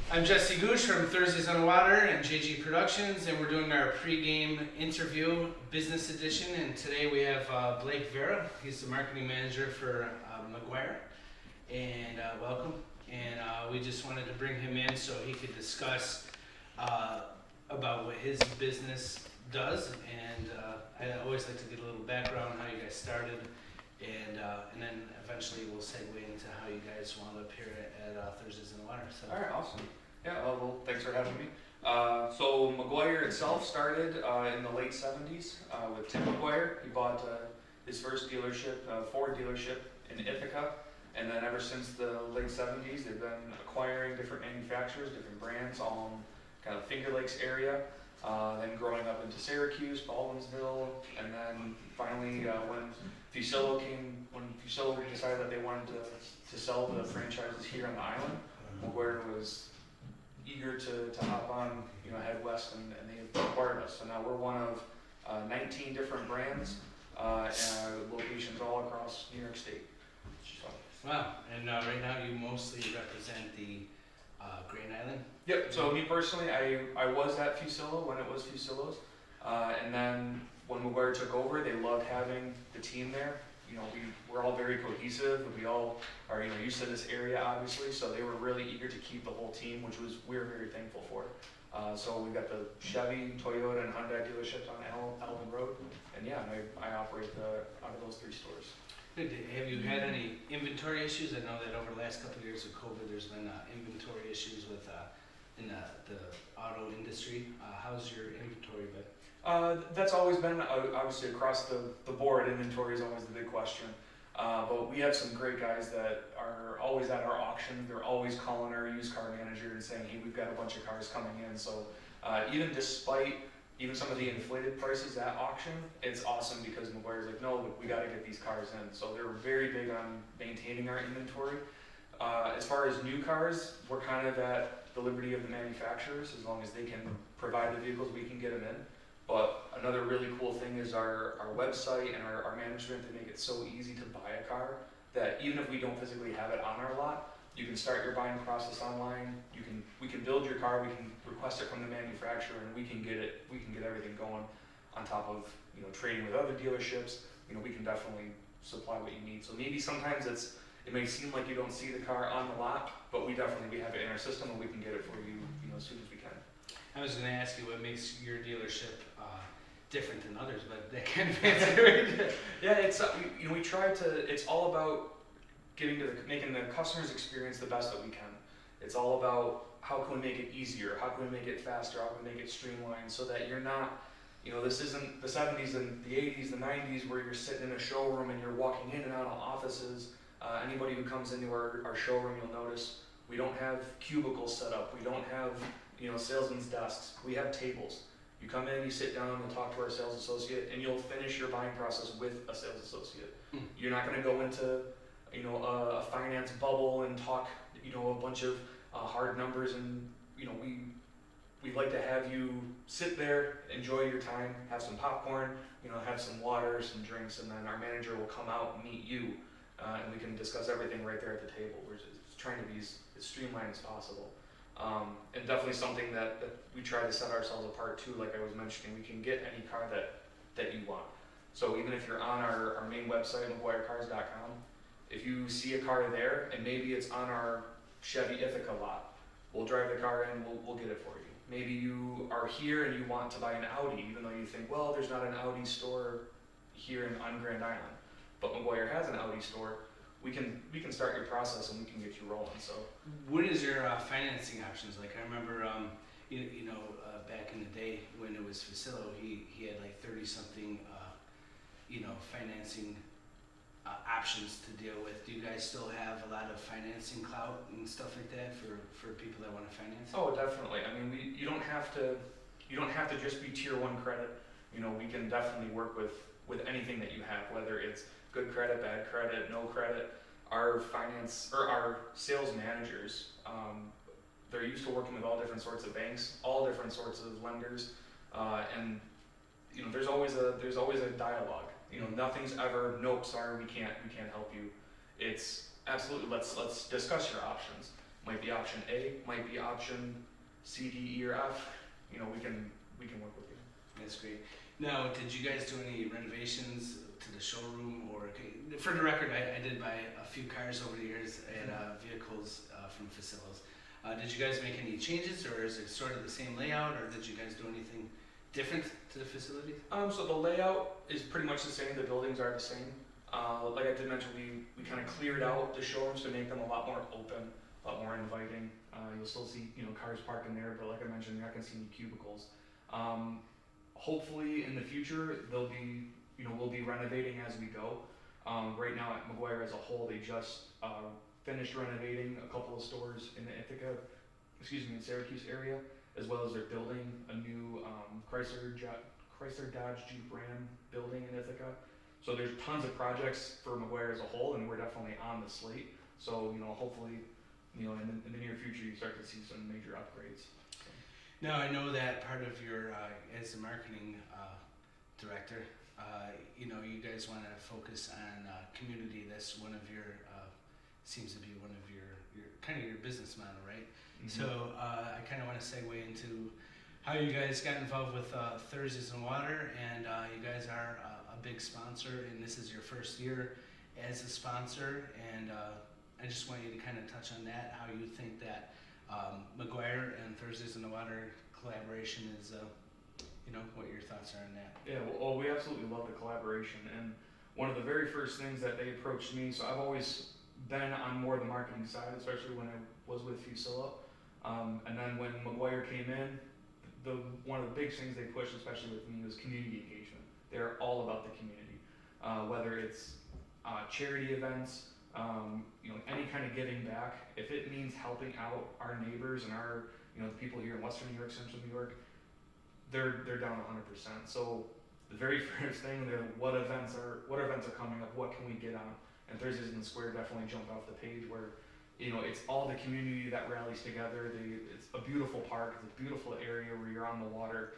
I'm Jesse Goosh from Thursdays on the Water and JG Productions, and we're doing our pre-game interview business edition. And today we have Blake Vera. He's the marketing manager for McGuire, and welcome. And we just wanted to bring him in so he could discuss about what his business does. And I always like to get a little background on how you guys started, and then eventually we'll segue into how you guys wound up here at Thursdays on the Water. So. All right, awesome. Yeah, well, thanks for having me. So McGuire itself started in the late 70s with Tim McGuire. He bought his first dealership, Ford dealership in Ithaca, and then ever since the late 70s, they've been acquiring different manufacturers, different brands, all in kind of Finger Lakes area. Then growing up into Syracuse, Baldwinsville, and then finally when Fusillo decided that they wanted to sell the franchises here on the island, McGuire was eager to hop on, head west, and they acquired us. So now we're one of 19 different brands and locations all across New York State. So. Wow, and right now you mostly represent the Grand Island? Yep, so me personally, I was at Fusillo when it was Fusillo's, and then when McGuire took over, they loved having the team there. We're all very cohesive, and we all are used to this area, obviously, so they were really eager to keep the whole team, which we were very thankful for. So we've got the Chevy, Toyota, and Hyundai dealerships on Alvin Road, and yeah, I operate out of those 3 stores. Have you had any inventory issues? I know that over the last couple of years of COVID, there's been inventory issues with in the auto industry. How's your inventory been? That's always been, obviously across the board, inventory is always the big question. But we have some great guys that are always at our auction. They're always calling our used car manager and saying, hey, we've got a bunch of cars coming in. So even despite some of the inflated prices at auction, it's awesome because McGuire's like, no, we got to get these cars in. So they're very big on maintaining our inventory. As far as new cars, we're kind of at the liberty of the manufacturers. As long as they can provide the vehicles, we can get them in. But another really cool thing is our website and our management. They make it so easy to buy a car that even if we don't physically have it on our lot, you can start your buying process online. We can build your car, we can request it from the manufacturer, and we can get everything going. On top of trading with other dealerships, we can definitely supply what you need. So maybe sometimes it may seem like you don't see the car on the lot, but we have it in our system, and we can get it for you as soon as we can. I was going to ask you what makes your dealership different than others, but that kind of answer. Yeah, it's we try to. It's all about making the customer's experience the best that we can. It's all about how can we make it easier, how can we make it faster, how can we make it streamlined, so that you're not. This isn't the 70s and the 80s, the 90s, where you're sitting in a showroom and you're walking in and out of offices. Anybody who comes into our showroom, you'll notice we don't have cubicles set up. We don't have salesman's desks. We have tables. You come in, you sit down and talk to our sales associate, and you'll finish your buying process with a sales associate. You're not going to go into a finance bubble and talk a bunch of hard numbers, and we'd like to have you sit there, enjoy your time, have some popcorn, have some water, some drinks, and then our manager will come out and meet you, and we can discuss everything right there at the table. We're just trying to be as streamlined as possible. And definitely something that we try to set ourselves apart too. Like I was mentioning, we can get any car that you want. So even if you're on our main website, McGuireCars.com, if you see a car there and maybe it's on our Chevy Ithaca lot, we'll drive the car in, we'll get it for you. Maybe you are here and you want to buy an Audi, even though you think, well, there's not an Audi store here on Grand Island, but McGuire has an Audi store. We can start your process and we can get you rolling. So, what is your financing options like? I remember, back in the day when it was Fusillo, he had like 30-something, financing options to deal with. Do you guys still have a lot of financing clout and stuff like that for people that want to finance? Oh, definitely. I mean, you don't have to just be tier 1 credit. We can definitely work with anything that you have, whether it's good credit, bad credit, no credit. Our sales managers, they're used to working with all different sorts of banks, all different sorts of lenders, and there's always a dialogue. Nothing's ever, nope, sorry, we can't help you. It's absolutely, let's discuss your options. Might be option A, might be option C, D, E, or F. You know, we can work with you. That's great. Now, did you guys do any renovations to the showroom, or for the record, I did buy a few cars over the years and vehicles from Facilos. Did you guys make any changes, or is it sort of the same layout, or did you guys do anything different to the facilities? So the layout is pretty much the same. The buildings are the same. Like I did mention, we kind of cleared out the showrooms to make them a lot more open, a lot more inviting. You'll still see, you know, cars parked in there, but like I mentioned, you're not going to see any cubicles. Hopefully in the future, there'll be, you know, we'll be renovating as we go. Right now at McGuire as a whole, they just finished renovating a couple of stores in the in Syracuse area, as well as they're building a new Chrysler Dodge Jeep Ram building in Ithaca. So there's tons of projects for McGuire as a whole, and we're definitely on the slate. So, you know, hopefully, you know, in the near future, you start to see some major upgrades. So. Now, I know that part of your, as the marketing director, you know, you guys want to focus on community. That's one of your, seems to be one of your kind of your business model, right? Mm-hmm. So I kind of want to segue into how you guys got involved with Thursdays on Water, and you guys are a big sponsor, and this is your first year as a sponsor, and I just want you to kind of touch on that, how you think that McGuire and Thursdays on the Water collaboration is, you know, what your thoughts are on that. Yeah, well, we absolutely love the collaboration, and one of the very first things that they approached me, so I've always been on more of the marketing side, especially when I was with Fusilla, and then when McGuire came in, one of the big things they pushed, especially with me, was community engagement. They're all about the community, whether it's charity events, you know, any kind of giving back. If it means helping out our neighbors and our, you know, the people here in Western New York, Central New York, they're down 100%. So the very first thing, they're what events are coming up? What can we get on? And Thursdays in the Square definitely jumped off the page where, you know, it's all the community that rallies together. It's a beautiful park. It's a beautiful area where you're on the water,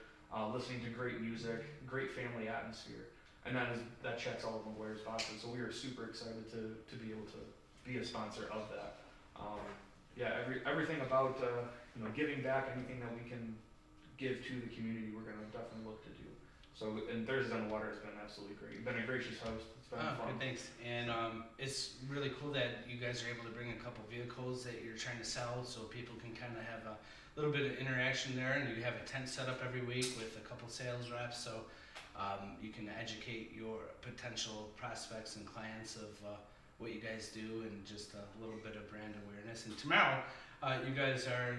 listening to great music, great family atmosphere. And that checks all of McGuire's boxes. So we are super excited to be able to be a sponsor of that. Yeah, everything about you know, giving back, anything that we can give to the community, we're going to definitely look to do. So, and Thursdays on the Water has been absolutely great. You've been a gracious host. It's been fun. Good, thanks. And it's really cool that you guys are able to bring a couple vehicles that you're trying to sell, so people can kind of have a little bit of interaction there. And you have a tent set up every week with a couple sales reps, so you can educate your potential prospects and clients of what you guys do, and just a little bit of brand awareness. And tomorrow, you guys are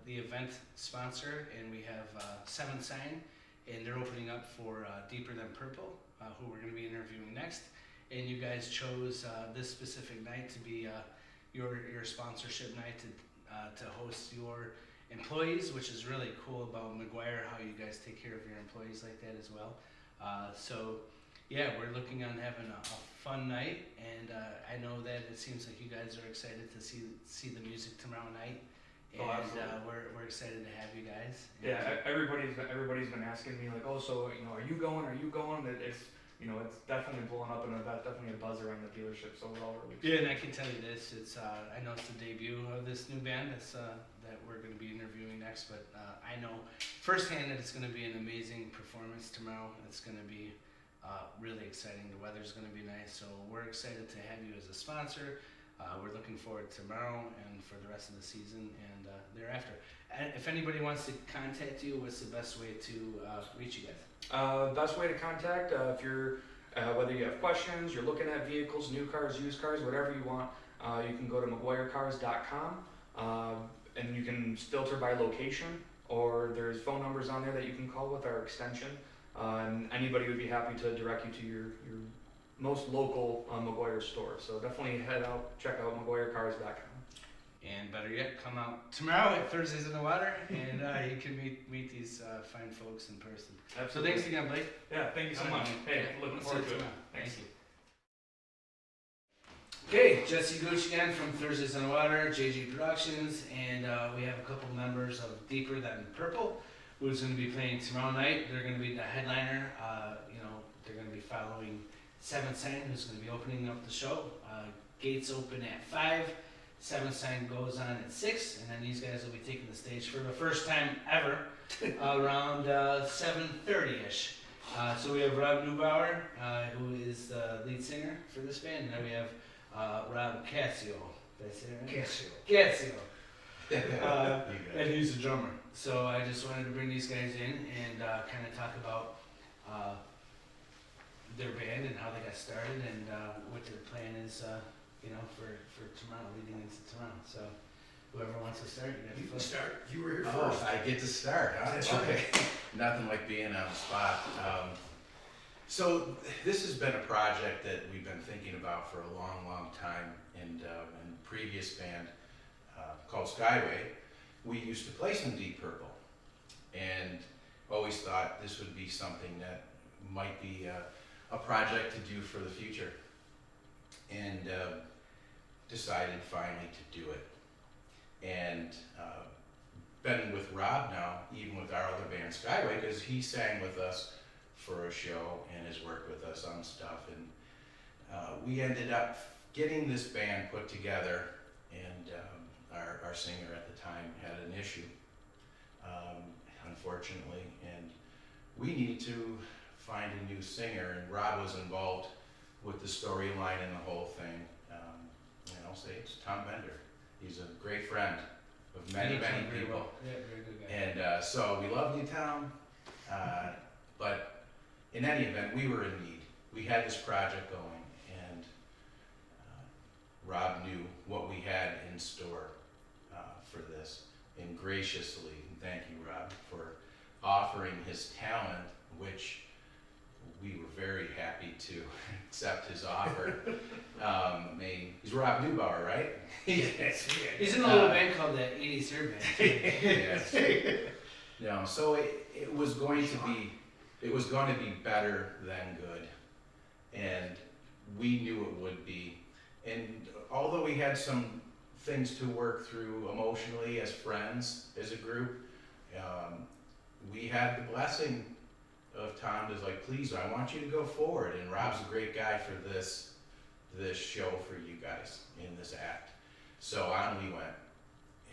the event sponsor, and we have Seventh Sign, and they're opening up for Deeper Than Purple, who we're going to be interviewing next. And you guys chose this specific night to be your sponsorship night to host your employees, which is really cool about McGuire, how you guys take care of your employees like that as well. So yeah, we're looking on having a fun night, and I know that it seems like you guys are excited to see the music tomorrow night. And we're excited to have you guys. Yeah, everybody's been asking me like, oh, so, you know, are you going? It's, you know, it's definitely blowing up, and that's definitely a buzz around the dealership. So we're all really excited. Yeah, and I can tell you this: it's I know it's the debut of this new band that we're going to be interviewing next, but I know firsthand that it's going to be an amazing performance tomorrow. It's going to be really exciting. The weather's going to be nice, so we're excited to have you as a sponsor. We're looking forward to tomorrow and for the rest of the season and thereafter. And if anybody wants to contact you, what's the best way to reach you guys? Best way to contact, if you're, whether you have questions, you're looking at vehicles, new cars, used cars, whatever you want, you can go to McGuireCars.com, and you can filter by location, or there's phone numbers on there that you can call with our extension, and anybody would be happy to direct you to your most local McGuire store. So definitely head out, check out McGuireCars.com. And better yet, come out tomorrow at Thursdays in the Water, and you can meet these fine folks in person. Absolutely. So thanks again, Blake. Yeah, thank you so much. Hey, looking forward to it. Thank you. Okay, Jesse Gooch again from Thursdays in the Water, JG Productions, and we have a couple members of Deeper Than Purple, who's going to be playing tomorrow night. They're going to be the headliner. They're going to be following Seventh Sign, who's going to be opening up the show. Gates open at 5. Seventh Sign goes on at 6, and then these guys will be taking the stage for the first time ever around 7:30ish. So we have Rob Neubauer, who is the lead singer for this band, and then we have Rob Cassio. Did I say it right? Cassio. And he's a drummer. So I just wanted to bring these guys in and kind of talk about their band and how they got started and what their plan is, for tomorrow, leading into tomorrow. So whoever wants to start, you can start. You were here first. I get to start, huh? That's okay. Nothing like being on the spot. So this has been a project that we've been thinking about for a long, long time. And in the previous band called Skyway, we used to play some Deep Purple, and always thought this would be something that might be a project to do for the future. And decided finally to do it. And been with Rob now, even with our other band Skyway, because he sang with us for a show and has worked with us on stuff. And we ended up getting this band put together, and our singer at the time had an issue, unfortunately, and we needed to find a new singer, and Rob was involved with the storyline and the whole thing. I'll say it's Tom Bender. He's a great friend of many, many people. Well. Yeah, very good guy. And so we love you, Tom. But in any event, we were in need. We had this project going, and Rob knew what we had in store for this. And graciously, thank you, Rob, for offering his talent, which we were very happy to accept his offer. He's Rob Neubauer, right? Yes. He's in a little band called the 80s Hair Band. Yes. No, so it was going to be better than good, and we knew it would be. And although we had some things to work through emotionally as friends, as a group, we had the blessing of Tom to like, please, I want you to go forward, and Rob's a great guy for this show for you guys in this act. So on we went,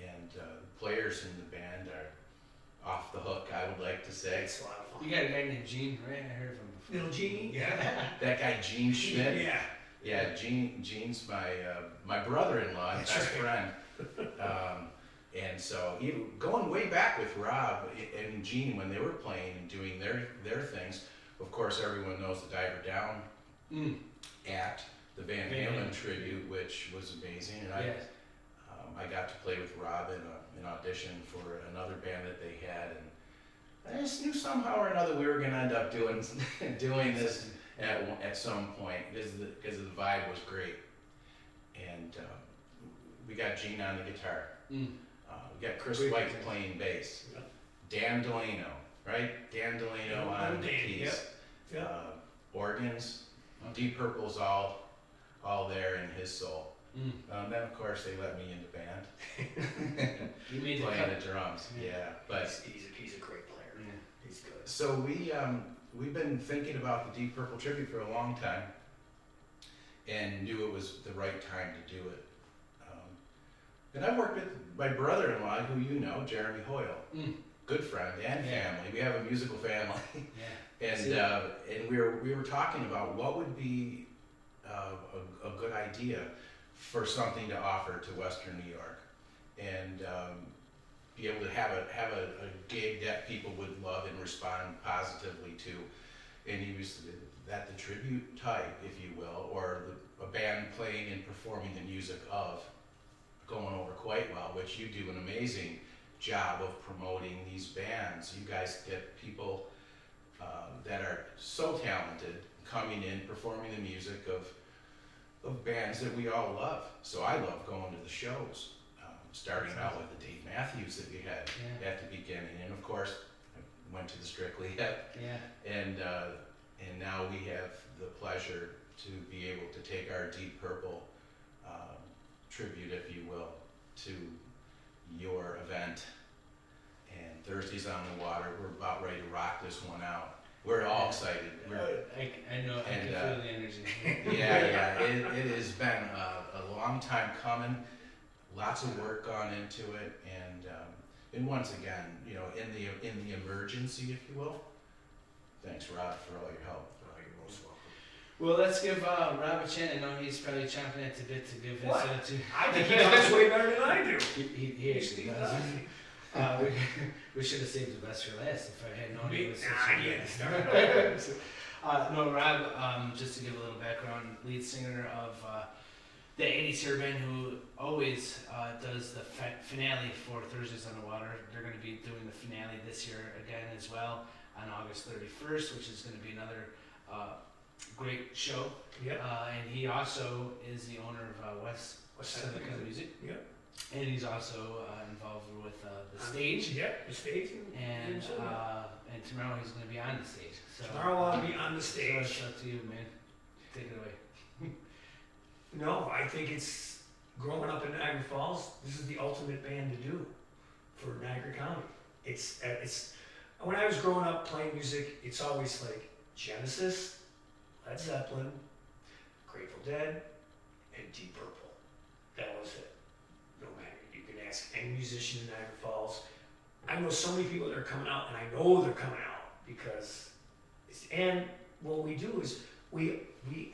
and the players in the band are off the hook, I would like to say. It's a lot of fun. You got a guy named Gene, right? I heard of him before. Little Genie? Yeah. That guy Gene Schmidt. Yeah. Yeah, Gene's my brother-in-law and best friend. And so going way back with Rob and Gene when they were playing and doing their things. Of course, everyone knows the Diver Down act, the Van Halen tribute, which was amazing. And Yes. I got to play with Rob in an audition for another band that they had, and I just knew somehow or another we were going to end up doing this at some point because the vibe was great. And we got Gene on the guitar. We got Chris White playing bass. Yep. Dan Delano, right? Dan Delano on the keys. Yep. Organs. Deep Purple's all there in his soul. Then of course they let me in the band. You made the playing cut. the drums. Yeah, but He's a great player. Yeah. He's good. so we've been thinking about the Deep Purple tribute for a long time, and knew it was the right time to do it. And I've worked with my brother-in-law, who you know, Jeremy Hoyle, good friend and family. We have a musical family, Yeah. and we were talking about what would be a good idea for something to offer to Western New York, and be able to have a gig that people would love and respond positively to. And he was that the tribute type, if you will, or a band playing and performing the music of, going over quite well, which you do an amazing job of promoting these bands. You guys get people that are so talented coming in, performing the music of bands that we all love. So I love going to the shows, starting out with the Dave Matthews that we had at the beginning, and of course I went to the Strictly Hip, and now we have the pleasure to be able to take our Deep Purple tribute, if you will, to your event. And Thursdays on the Water, we're about ready to rock this one out. We're all excited. I know, I can feel the energy. Yeah, it has been a long time coming. lots of work gone into it, and once again, you know, in the emergency, if you will. Thanks, Rob, for all your help. Oh, you're most welcome. Well, let's give Rob a chance. I know he's probably chomping at the bit to give his. What? I think he does way better than I do. He actually does. We should have saved the best for last if I had known he was. No, Rob, just to give a little background, lead singer of the 80s hair band who always does the finale for Thursdays on the Water. They're going to be doing the finale this year again as well on August 31st, which is going to be another great show. Yep. And he also is the owner of West Southern Country Music. Yep. And he's also involved with the stage. Yep, the stage. And tomorrow he's going to be on the stage. So, Tomorrow I'll be on the So stage. it's up to you, man. Take it away. No, I think it's growing up in Niagara Falls. This is the ultimate band to do for Niagara County. It's when I was growing up playing music, it's always like Genesis, Led Zeppelin, Grateful Dead, and Deep Purple. That was it. No matter, you can ask any musician in Niagara Falls. I know so many people that are coming out, and I know they're coming out because. And what we do is we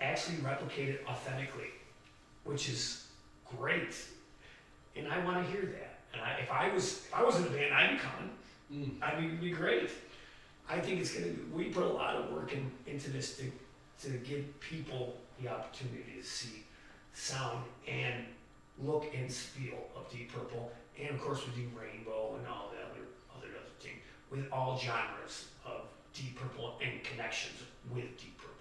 actually replicate it authentically, which is great. And I want to hear that. And if I was in a band, I'd be coming. I mean, it'd be great. I think it's gonna. We put a lot of work into this to give people the opportunity to see sound and look and feel of Deep Purple, and of course we do Rainbow and all the other things with all genres of Deep Purple and connections with Deep Purple.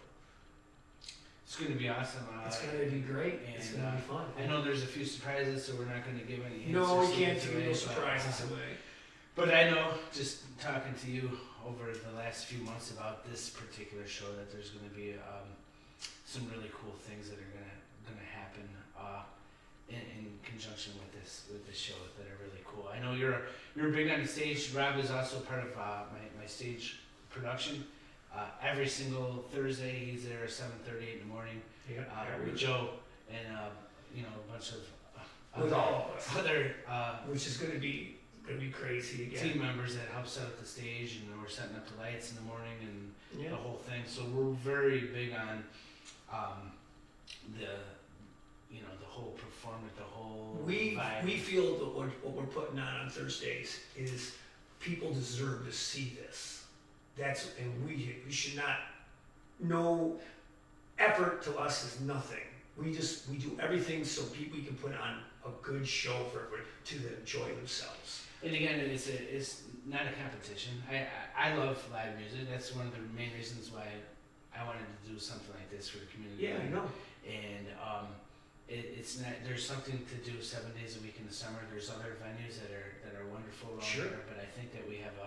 It's going to be awesome. It's going to be great. And, it's going to be fun. I know there's a few surprises, so we're not going to give any hints. No, or we can't secrets do away, no surprises but, away. But I know, just talking to you over the last few months about this particular show, that there's going to be some really cool things that are going to happen in conjunction with this show that are really cool. I know you're big on the stage. Rob is also part of my stage production. Every single Thursday, he's there at 7:30 in the morning with Joe and a bunch of With all of us. other Which is going to be crazy again. team members that help set up the stage, and we're setting up the lights in the morning and Yeah. the whole thing. So we're very big on the whole performance, the whole vibe. We feel that what we're putting on Thursdays is people deserve to see this. And we should not. No effort to us is nothing. We do everything so we can put on a good show for everybody to enjoy themselves. And again, it's not a competition. I love live music. That's one of the main reasons why I wanted to do something like this for the community. Yeah, I know. And it's not. There's something to do 7 days a week in the summer. There's other venues that are wonderful around Sure. here, but I think that we have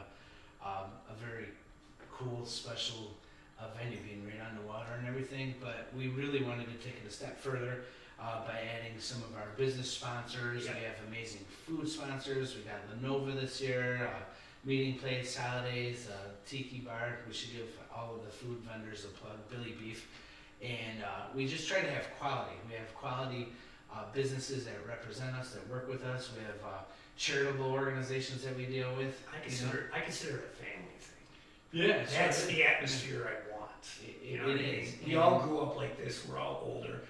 a very cool, special venue being right on the water and everything. But we really wanted to take it a step further by adding some of our business sponsors. Yeah. We have amazing food sponsors. We got Lenovo this year, Meeting Place, Holidays, Tiki Bar. We should give all of the food vendors a plug, Billy Beef. And we just try to have quality. We have quality businesses that represent us, that work with us. We have charitable organizations that we deal with. I consider it a family thing. Yeah, That's the atmosphere I want. You know what I mean? We all grew up like this. We're all older.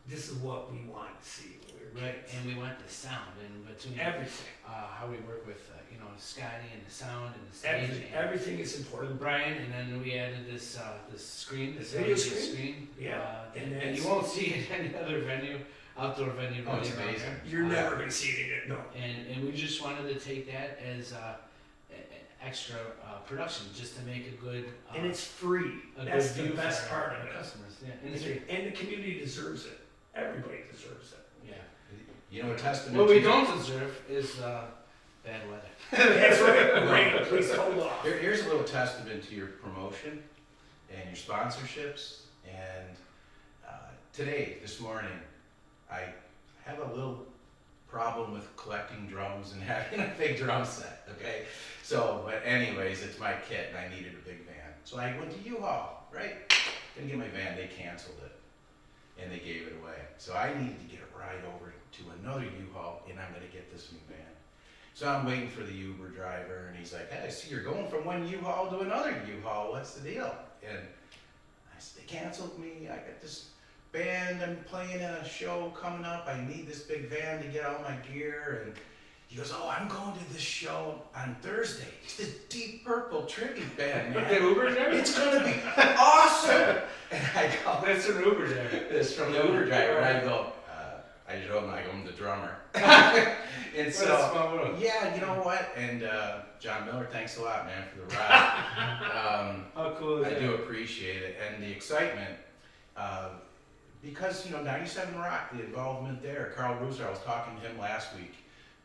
This is what we want to see when we were Right, kids. and we want the sound in between Everything. how we work with Scotty and the sound and the stage. and Everything is important. Brian, and then we added this screen, this Video LED screen? Yeah, and and that's- you won't see it in any other venue, outdoor venue. Oh, it's really around amazing. here. You're never going to see it again. No. And we just wanted to take that as extra production, just to make a good And it's free. a That's good the view best for part our of it. customers. Yeah, and it's free. And the community deserves it. Everybody deserves it. Yeah. You know, a testament. What we to- don't deserve is bad weather. That's right. Rain, please hold off. Here's a little testament to your promotion and your sponsorships. And this morning, I have a little problem with collecting drums and having a big drum set, okay? So, but anyways, it's my kit and I needed a big van. So I went to U-Haul, right? Didn't get my van, they canceled it. And they gave it away. So I needed to get a ride over to another U-Haul, and I'm gonna get this new van. So I'm waiting for the Uber driver, and he's like, hey, I see you're going from one U-Haul to another U-Haul. What's the deal? And I said, they canceled me. I got this band. I'm playing in a show coming up. I need this big van to get all my gear. And he goes, oh, I'm going to this show on Thursday. It's the Deep Purple tribute band, man. The Uber driver? It's gonna be awesome. And I go, That's an Uber driver. it's from the Uber driver. And I go, I told him I'm the drummer. And What a small world. yeah, you know what? And John Miller, thanks a lot, man, for the ride. How cool is I that? do appreciate it, and the excitement, because 97 Rock, the involvement there. Carl Rooser, I was talking to him last week,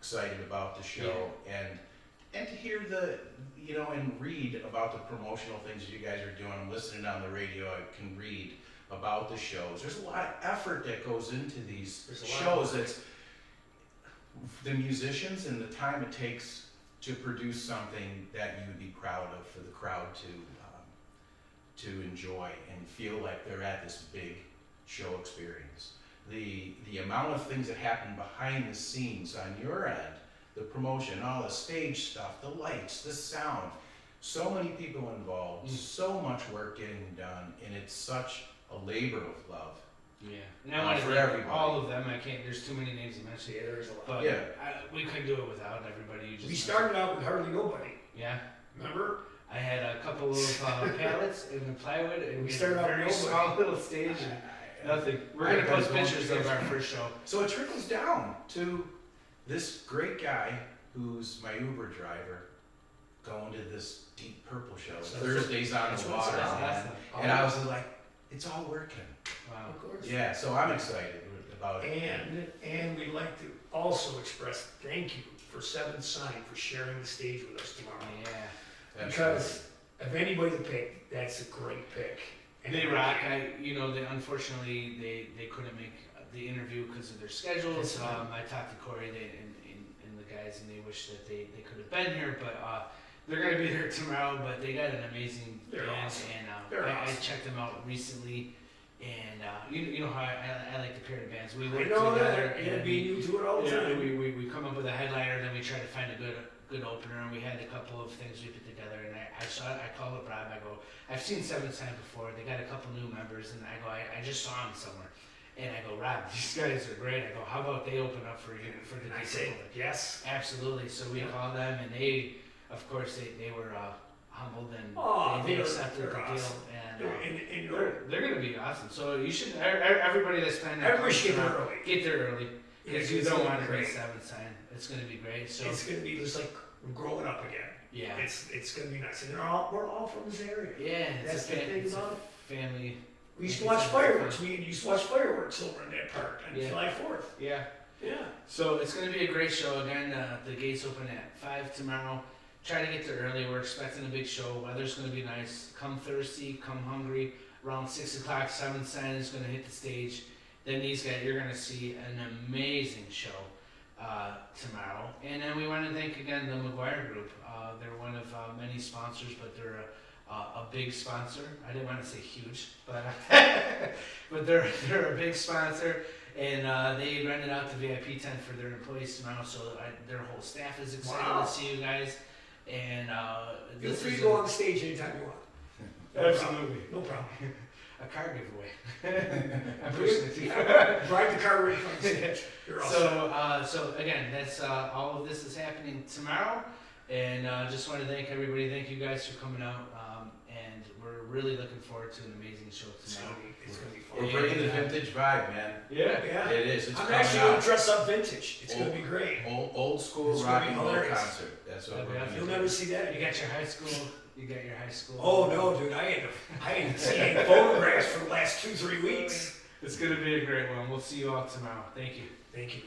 excited about the show, and to hear and read about the promotional things you guys are doing. I'm listening on the radio. I can read about the shows. There's a lot of effort that goes into these shows. It's the musicians and the time it takes to produce something that you would be proud of for the crowd to enjoy and feel like they're at this big show experience. The amount of things that happen behind the scenes on your end, the promotion, all the stage stuff, the lights, the sound, so many people involved, so much work getting done, and it's such a labor of love. Yeah, and I want to for thank everybody. all of them. I can't. There's too many names to mention. Yeah, there is a lot. But Yeah. we couldn't do it without everybody. You just We started out with hardly nobody. Yeah, Remember? I had a couple of pallets and the plywood, and We we started had a out very with small little stage and nothing. We're I've gonna been post going pictures through of this. our first show. So it trickles down to this great guy who's my Uber driver going to this Deep Purple show. That's Thursdays on that's the what it water. says. That's man. awesome. And I was like, it's all working. Wow. Of course. Yeah, so I'm excited about it. And we'd like to also express thank you for Seventh Sign for sharing the stage with us tomorrow. Yeah. Because if anybody to pick, that's a great pick. And They rock. Unfortunately, they couldn't make the interview because of their schedules. That's fine. I talked to Corey and the guys, and they wish that they could have been here, but they're gonna be there tomorrow. But they got an amazing They're band, awesome. and They're I awesome. checked them out recently. And you know how I like the period bands. We I work know together, that. And and being you do it all the time. we come up with a headliner, then we try to find a good opener, and we had a couple of things we put together. And I called up Rob. I go, I've seen Seventh Sign before. They got a couple new members, and I go, I just saw them somewhere. And I go, Rob, these guys are great. I go, how about they open up for you for the And I Deep said, Purple? yes. Absolutely. So we Yeah. called them, and they, of course, they were humbled, and Oh, they they're accepted the deal. awesome. And And they're gonna be awesome. So you should everybody that's planning. everybody should get there early. Get there early because you It's don't gonna want be to miss great. Seventh Sign. It's gonna be great. So It's going to be just like growing up again. yeah, It's going to be nice. And we're all from this area. yeah. That's It's the thing it's about a family. We used to watch fireworks. Me and you used to watch fireworks over in that park on Yeah. July 4th. Yeah. Yeah. So it's gonna be a great show. Again, the gates open at 5 tomorrow. Try to get there early. We're expecting a big show. Weather's gonna be nice. Come thirsty, come hungry. Around 6 o'clock, Seventh Sign is gonna hit the stage. Then these guys, you're gonna see an amazing show tomorrow. And then we want to thank again the McGuire Group. They're one of many sponsors, but they're a big sponsor. I didn't want to say huge, but but they're a big sponsor. And they rented out the VIP tent for their employees tomorrow, so their whole staff is excited Wow. to see you guys. And Feel this free is to go on stage anytime you want. absolutely No problem. a car giveaway. I'm pushing it too. Drive the car right from the stage. You're awesome. So again, that's all of this is happening tomorrow, and just want to thank everybody. Thank you guys for coming out, and we're really looking forward to an amazing show tomorrow. It's gonna be fun. We're bringing the vintage vibe, man. Yeah. Yeah. It is. It's I'm coming actually going out. to dress up vintage. It's going to be great. Old school It's rock gonna be and roll hilarious. concert. That's what That'd we're be gonna awesome. You'll do. never see that. You got your high school. You got your high school. Oh no, dude! I had to see photographs for the last 2-3 weeks. It's gonna be a great one. We'll see you all tomorrow. Thank you. Thank you.